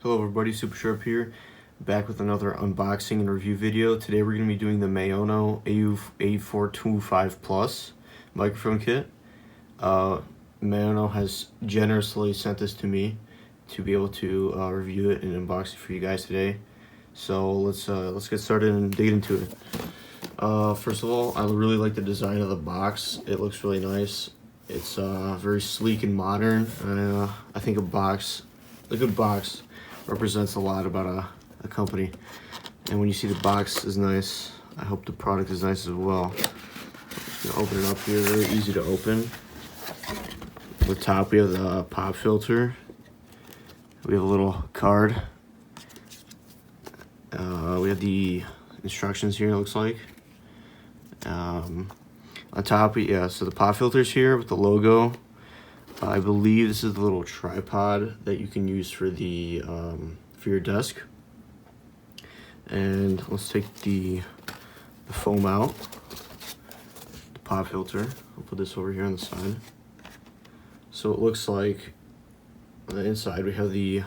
Hello everybody, SUPAHSHARP here, back with another unboxing and review video. Today we're going to be doing the Maono A425 Plus microphone kit. Maono has generously sent this to me to be able to review it and unbox it for you guys today. So let's get started and dig into it. First of all, I really like the design of the box. It looks really nice. It's very sleek and modern. I think a good box represents a lot about a company, and when you see the box is nice, I hope the product is nice as well. Just gonna open it up here, very easy to open. At the top we have the pop filter, we have a little card, we have the instructions here, it looks like. On top, so the pop filter's here with the logo. I believe this is the little tripod that you can use for the for your desk. And let's take the foam out, the pop filter. I'll put this over here on the side. So it looks like on the inside we have the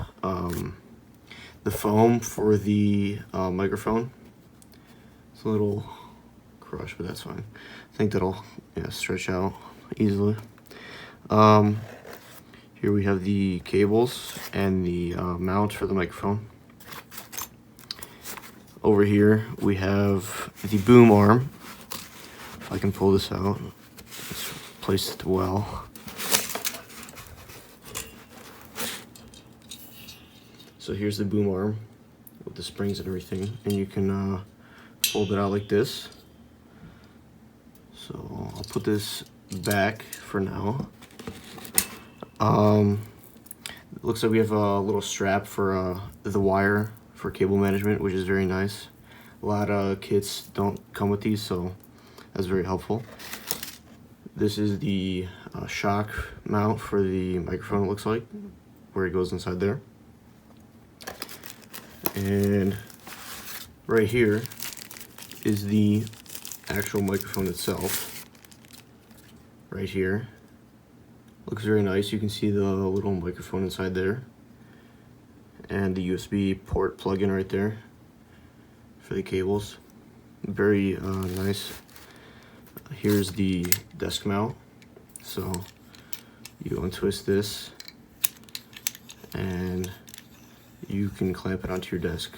foam for the microphone. It's a little crushed, but that's fine. I think that'll stretch out easily. Here we have the cables and the mount for the microphone. Over here we have the boom arm. If I can pull this out, let's place it well. So here's the boom arm with the springs and everything, and you can fold it out like this. So I'll put this back for now. It looks like we have a little strap for the wire for cable management, which is very nice. A lot of kits don't come with these, so that's very helpful. This is the shock mount for the microphone, it looks like, where it goes inside there. And right here is the actual microphone itself. Right here. Looks very nice. You can see the little microphone inside there, and the USB port plug-in right there for the cables. Very nice. Here's the desk mount. So you untwist this and you can clamp it onto your desk.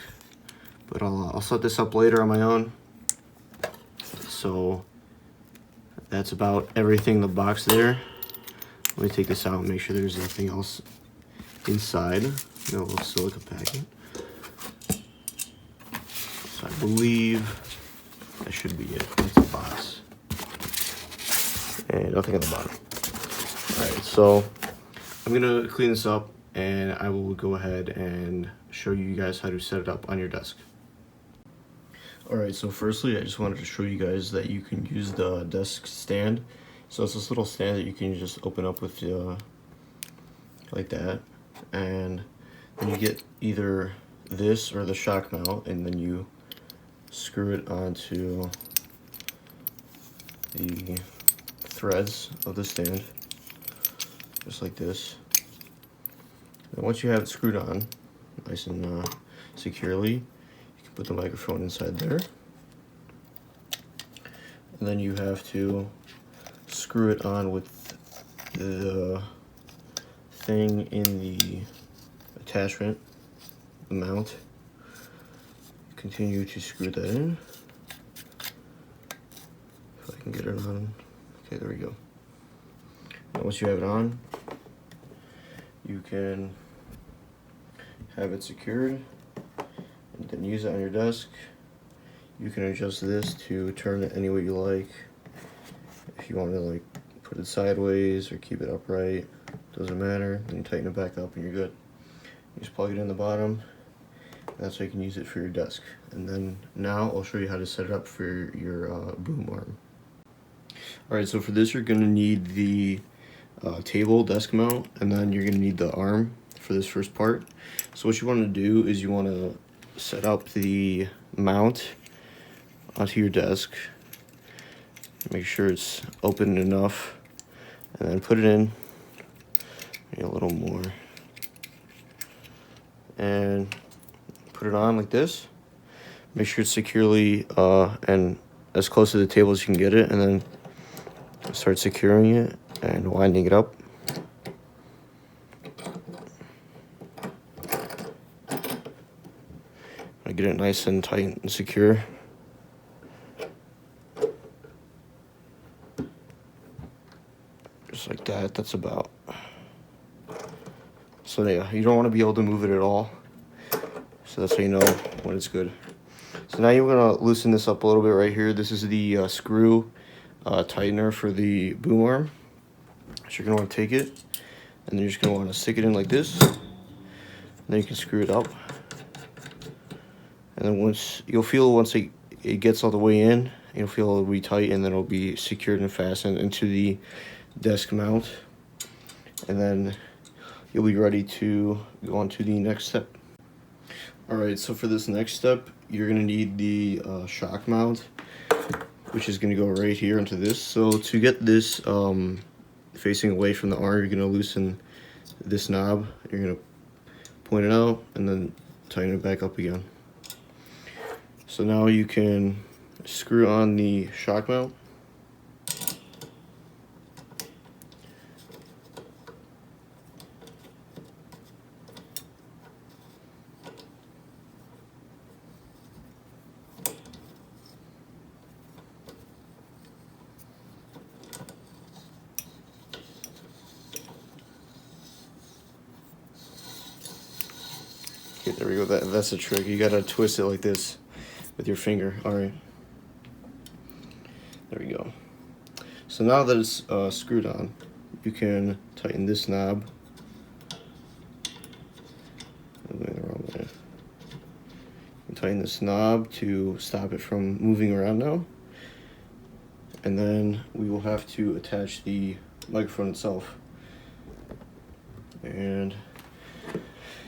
But I'll set this up later on my own. So that's about everything in the box there. Let me take this out and make sure there's nothing else inside. No little silica packing. So I believe that should be it. That's the box. And nothing at the bottom. Alright, so I'm gonna clean this up and I will go ahead and show you guys how to set it up on your desk. Alright, so firstly I just wanted to show you guys that you can use the desk stand. So it's this little stand that you can just open up with like that, and then you get either this or the shock mount, and then you screw it onto the threads of the stand, just like this. And once you have it screwed on nice and securely, you can put the microphone inside there, and then you have to screw it on with the thing in the attachment, the mount. Continue to screw that in. If I can get it on. Okay, there we go. Now once you have it on, you can have it secured and then use it on your desk. You can adjust this to turn it any way you like. If you want to like put it sideways or keep it upright, doesn't matter. Then you tighten it back up and you're good. You just plug it in the bottom, and that's how you can use it for your desk. And then now I'll show you how to set it up for your boom arm. Alright, so for this you're going to need the table desk mount, and then you're going to need the arm for this first part. So what you want to do is you want to set up the mount onto your desk. Make sure it's open enough, and then put it in. Maybe a little more. and put it on like this. Make sure it's securely and as close to the table as you can get it, and then start securing it and winding it up. I get it nice and tight and secure. Just like that. That's about. So yeah, you don't want to be able to move it at all. So that's how you know when it's good. So now you're gonna loosen this up a little bit right here. This is the screw tightener for the boom arm. So you're gonna want to take it, and then you're just gonna want to stick it in like this. And then you can screw it up. And then once it gets all the way in, you'll feel it'll be tight, and then it'll be secured and fastened into the desk mount. And then you'll be ready to go on to the next step. Alright, so for this next step, you're going to need the shock mount, which is going to go right here into this. So to get this facing away from the arm, you're going to loosen this knob. You're going to point it out and then tighten it back up again. So now you can screw on the shock mount. Okay, there we go. That's the trick. You gotta twist it like this with your finger. All right. There we go. So now that it's screwed on, you can tighten this knob. I'm going the wrong way. You tighten this knob to stop it from moving around now. And then we will have to attach the microphone itself. And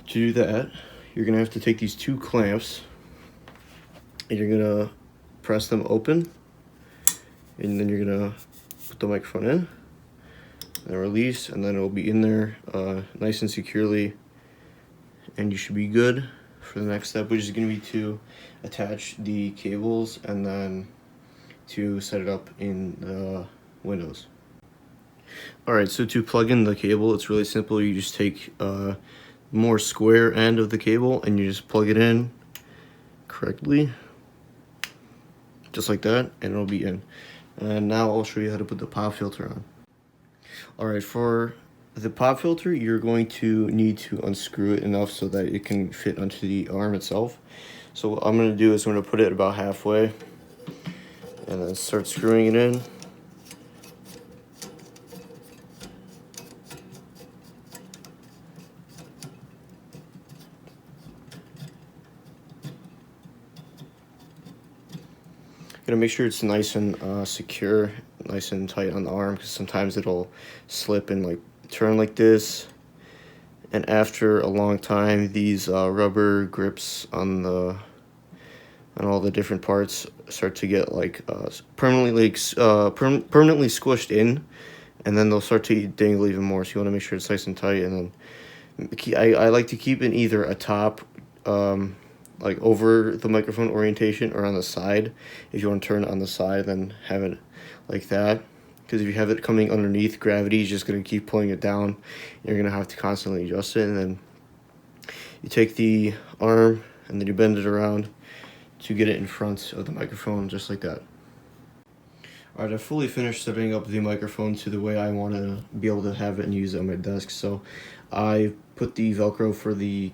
to do that, you're gonna have to take these two clamps and you're gonna press them open, and then you're gonna put the microphone in and release, and then it'll be in there nice and securely, and you should be good for the next step, which is gonna be to attach the cables and then to set it up in the windows. Alright, so to plug in the cable, it's really simple. You just take more square end of the cable and you just plug it in correctly, just like that, and it'll be in. And now I'll show you how to put the pop filter on. Alright, for the pop filter, you're going to need to unscrew it enough so that it can fit onto the arm itself. So what I'm going to do is I'm going to put it about halfway and then start screwing it in. Gotta make sure it's nice and secure, nice and tight on the arm, because sometimes it'll slip and like turn like this. And after a long time, these rubber grips on all the different parts start to get like permanently squished in, and then they'll start to dangle even more. So you want to make sure it's nice and tight. And then I like to keep it either atop, like over the microphone orientation, or on the side. If you want to turn it on the side, then have it like that. Because if you have it coming underneath, gravity is just going to keep pulling it down. You're going to have to constantly adjust it. And then you take the arm and then you bend it around to get it in front of the microphone, just like that. Alright, I fully finished setting up the microphone to the way I want to be able to have it and use it on my desk. So I put the Velcro for the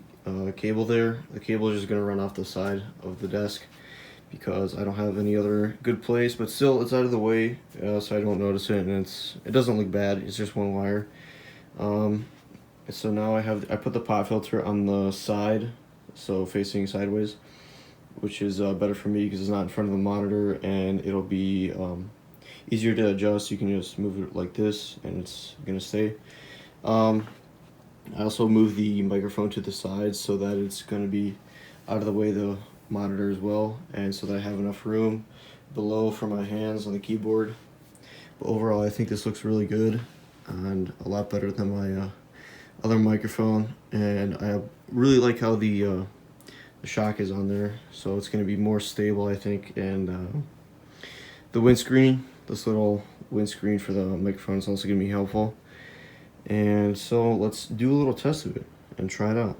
cable there. The cable is just going to run off the side of the desk because I don't have any other good place, but still it's out of the way, so I don't notice it, and it doesn't look bad. It's just one wire. So now I put the pop filter on the side, so facing sideways, which is better for me because it's not in front of the monitor, and it'll be easier to adjust. You can just move it like this and it's gonna stay. I also move the microphone to the side so that it's going to be out of the way of the monitor as well, and so that I have enough room below for my hands on the keyboard. But overall, I think this looks really good and a lot better than my other microphone, and I really like how the shock is on there, so it's going to be more stable, I think. And the windscreen, this little windscreen for the microphone, is also going to be helpful. And so let's do a little test of it and try it out.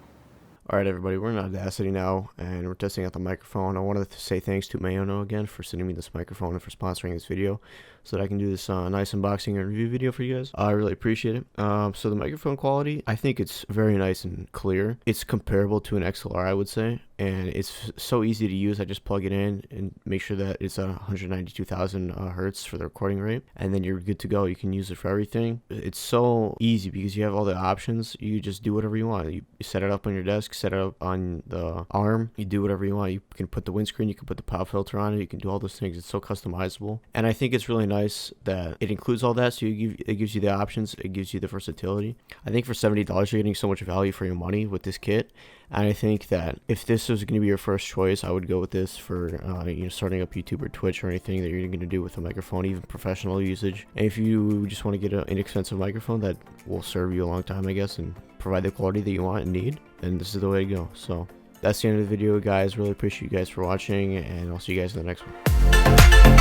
Alright everybody, we're in Audacity now, and we're testing out the microphone. I wanted to say thanks to Maono again for sending me this microphone and for sponsoring this video, so that I can do this nice unboxing and review video for you guys. I really appreciate it. So the microphone quality, I think it's very nice and clear. It's comparable to an XLR, I would say, and it's so easy to use. I just plug it in and make sure that it's at 192,000 hertz for the recording rate, and then you're good to go. You can use it for everything. It's so easy because you have all the options. You just do whatever you want. You set it up on your desk, set it up on the arm, you do whatever you want. You can put the windscreen, you can put the pop filter on it, you can do all those things. It's so customizable, and I think it's really nice that it includes all that. So it gives you the options, it gives you the versatility. I think for $70 you're getting so much value for your money with this kit, and I think that if this was going to be your first choice, I would go with this for starting up YouTube or Twitch or anything that you're going to do with a microphone, even professional usage. And if you just want to get an inexpensive microphone that will serve you a long time, I guess, and provide the quality that you want and need, then this is the way to go. So that's the end of the video, guys. Really appreciate you guys for watching, and I'll see you guys in the next one.